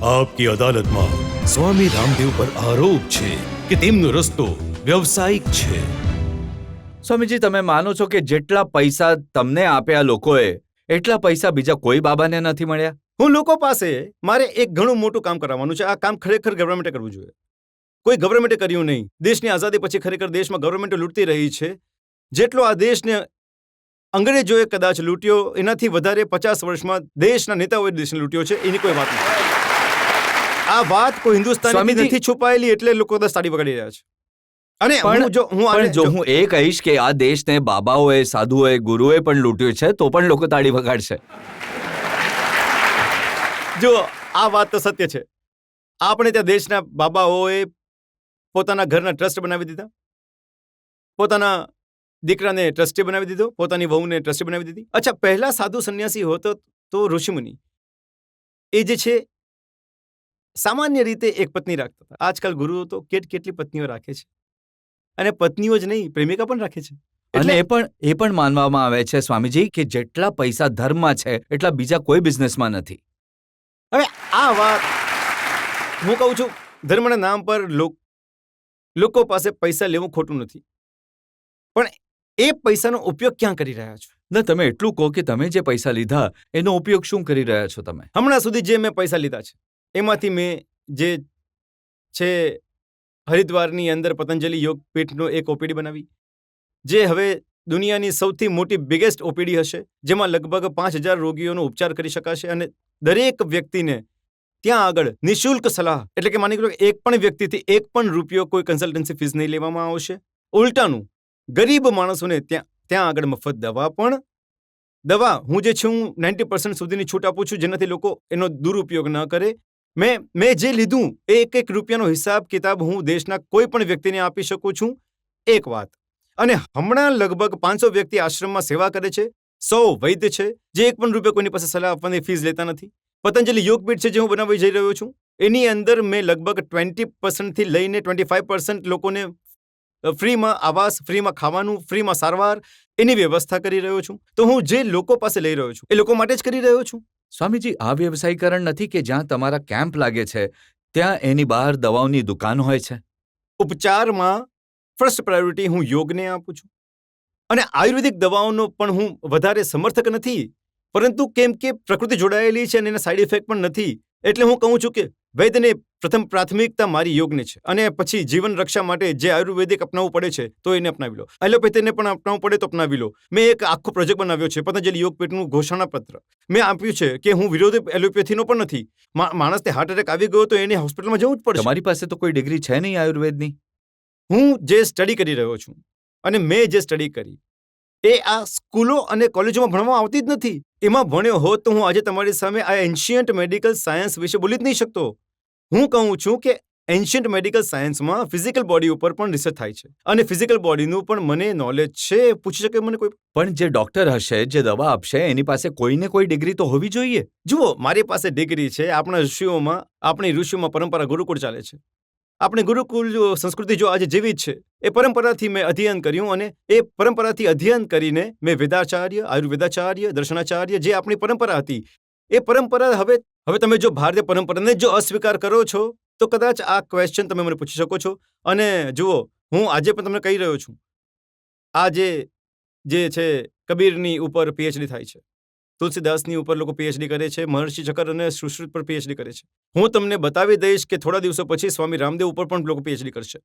આપકી અદાલતમાં સ્વામી રામદેવ પર આરોપ છે કે તેમનો રસ્તો વ્યવસાયિક છે. સ્વામીજી, તમે માનો છો કે જેટલા પૈસા તમને આપ્યા લોકોએ એટલા પૈસા બીજા કોઈ બાબાને નથી મળ્યા? હું લોકો પાસે મારે એક ઘણું મોટું કામ કરાવવાનું છે. આ કામ ખરેખર ગવર્મેન્ટે કરવું જોઈએ. કોઈ ગવર્મેન્ટે કર્યું નહીં. દેશની આઝાદી પછી ખરેખર દેશમાં ગવર્મેન્ટો લૂંટતી રહી છે. જેટલો આ દેશને અંગ્રેજોએ કદાચ લૂંટ્યો એનાથી વધારે 50 વર્ષમાં દેશના નેતાઓએ દેશને લૂંટ્યો છે. એની કોઈ વાત નથી. આ વાત કોઈ હિન્દુસ્તાની નથી છુપાયેલી, એટલે લોકો કદાચ તાળી વગાડી રહ્યા છે. અને હું એ કહીશ કે આ દેશને બાબાઓએ, સાધુઓએ, ગુરુએ પણ લૂંટ્યું છે તો પણ લોકો તાળી વગાડશે. જો આ વાત તો સત્ય છે. આપણે ત્યાં દેશના બાબાઓએ પોતાના ઘરના ટ્રસ્ટ બનાવી દીધા, પોતાના દીકરાને ટ્રસ્ટી બનાવી દીધો, પોતાની વહુને ટ્રસ્ટી બનાવી દીધી. અચ્છા, પહેલા સાધુ સંન્યાસી હોતો તો ઋષિમુનિ એ જે છે સામાન્ય રીતે એક પત્ની રાખતા હતા. આજકાલ ગુરુઓ તો કેટલી પત્નીઓ રાખે છે, અને પત્નીઓ જ નહીં, પ્રેમિકા પણ રાખે છે. એટલે એ પણ માનવામાં આવે છે સ્વામીજી કે જેટલા પૈસા ધર્મમાં છે એટલા બીજા કોઈ બિઝનેસમાં નથી. હવે આ વાત હું કહું છું, ધર્મના નામ પર લોકો પાસે પૈસા લેવું ખોટું નથી, પણ એ પૈસાનો ઉપયોગ ક્યાં કરી રહ્યા છો? ના, તમે એટલું કહો કે તમે જે પૈસા લીધા એનો ઉપયોગ શું કરી રહ્યા છો તમે? હમણાં સુધી જે મેં પૈસા લીધા છે એમાંથી મેં જે છે હરિદ્વારની અંદર પતંજલિ યોગપીઠનો એક ઓપીડી બનાવી, જે હવે દુનિયાની સૌથી મોટી બિગેસ્ટ ઓપીડી હશે, જેમાં લગભગ 5000 રોગીઓનો ઉપચાર કરી શકાશે. અને દરેક વ્યક્તિને ત્યાં આગળ નિઃશુલ્ક સલાહ, એટલે કે માની લો એક પણ વ્યક્તિથી એક પણ રૂપિયો કોઈ કન્સલ્ટન્સી ફીસ નહીં લેવામાં આવશે. ઉલટાનું ગરીબ માણસોને ત્યાં આગળ મફત દવા હું જે છું 90% સુધીની છૂટ આપું છું, જેનાથી લોકો એનો દુરુપયોગ ન કરે. મેં જે લીધું એ એક રૂપિયાનો હિસાબ કિતાબ હું દેશના કોઈ પણ વ્યક્તિને આપી શકું છું. એક વાત. અને હમણાં લગભગ 500 વ્યક્તિ આશ્રમમાં સેવા કરે છે, 100 વૈદ્ય છે જે એક પણ રૂપિયા કોઈની પાસે સલાહ આપવાની ફીસ લેતા નથી. પતંજલિ યોગપીઠ છે જે હું બનાવવા જઈ રહ્યો છું, એની અંદર મેં લગભગ 20% થી લઈને 25% લોકોને ફ્રીમાં આવાસ, ફ્રીમાં ખાવાનું, ફ્રીમાં સારવાર, એની વ્યવસ્થા કરી રહ્યો છું. તો હું જે લોકો પાસે લઈ રહ્યો છું એ લોકો માટે જ કરી રહ્યો છું. સ્વામીજી, આ વ્યવસાયીકરણ નથી કે જ્યાં તમારા કેમ્પ લાગે છે ત્યાં એની બહાર દવાઓની દુકાન હોય છે? ઉપચારમાં ફર્સ્ટ પ્રાયોરિટી હું યોગને આપું છું, અને આયુર્વેદિક દવાઓનો પણ હું વધારે સમર્થક નથી, પરંતુ કેમ કે પ્રકૃતિ જોડાયેલી છે અને એના સાઈડ ઇફેક્ટ પણ નથી, એટલે હું કહું છું કે વૈદ્યને પ્રથમ પ્રાથમિકતા મારી યોગને છે, અને પછી જીવન રક્ષા માટે જે આયુર્વેદિક અપનાવવું પડે છે તો એને અપનાવી લો, એલોપેથીને પણ અપનાવવું પડે તો અપનાવી લો. મેં એક આખો પ્રોજેક્ટ બનાવ્યો છે, પતંજલિ યોગપીઠનું ઘોષણાપત્ર મેં આપ્યું છે કે હું વિરોધી એલોપેથીનો પણ નથી. માણસને હાર્ટ એટેક આવી ગયો તો એને હોસ્પિટલમાં જવું જ પડશે. તમારી પાસે તો કોઈ ડિગ્રી છે નહીં આયુર્વેદની. હું જે સ્ટડી કરી રહ્યો છું અને મેં જે સ્ટડી કરી એ આ સ્કૂલો અને કોલેજોમાં ભણવામાં આવતી જ નથી. એમાં ભણ્યો હોત તો હું આજે તમારી સામે આ એન્શિયન્ટ મેડિકલ સાયન્સ વિશે બોલી જ નહીં શકતો. હું કહું છું કે એન્શિયન્ટ મેડિકલ સાયન્સમાં ફિઝિકલ બોડી ઉપર પણ રિસર્ચ થાય છે, અને ફિઝિકલ બોડીનું પણ મને નોલેજ છે. પૂછી શકે મને કોઈ પણ જે ડોક્ટર હશે, જે દવા આપશે, એની પાસે કોઈને કોઈ ડિગ્રી તો હોવી જોઈએ. જુઓ, મારી પાસે ડિગ્રી છે. આપણી ઋષિઓમાં પરંપરા ગુરુકુળ ચાલે છે. આપણે ગુરુકુળ સંસ્કૃતિ જો આજે જેવી જ છે, એ પરંપરાથી મેં અધ્યયન કર્યું, અને એ પરંપરાથી અધ્યયન કરીને મેં વેદાચાર્ય, આયુર્વેદાચાર્ય, દર્શનાચાર્ય, જે આપણી પરંપરા હતી, એ પરંપરા હવે તમે જો ભારતીય પરંપરાને જો અસ્વીકાર કરો છો તો કદાચ આ ક્વેશ્ચન તમે મને પૂછી શકો છો. અને જુઓ, હું આજે પણ તમને કહી રહ્યો છું, આ જે છે કબીરની ઉપર પીએચડી થાય છે, તુલસીદાસની ઉપર લોકો પીએચડી કરે છે, મહર્ષિ ચક્ર અને સુશ્રુત પર પીએચડી કરે છે. હું તમને બતાવી દઈશ કે થોડા દિવસો પછી સ્વામી રામદેવ ઉપર પણ લોકો પીએચડી કરશે.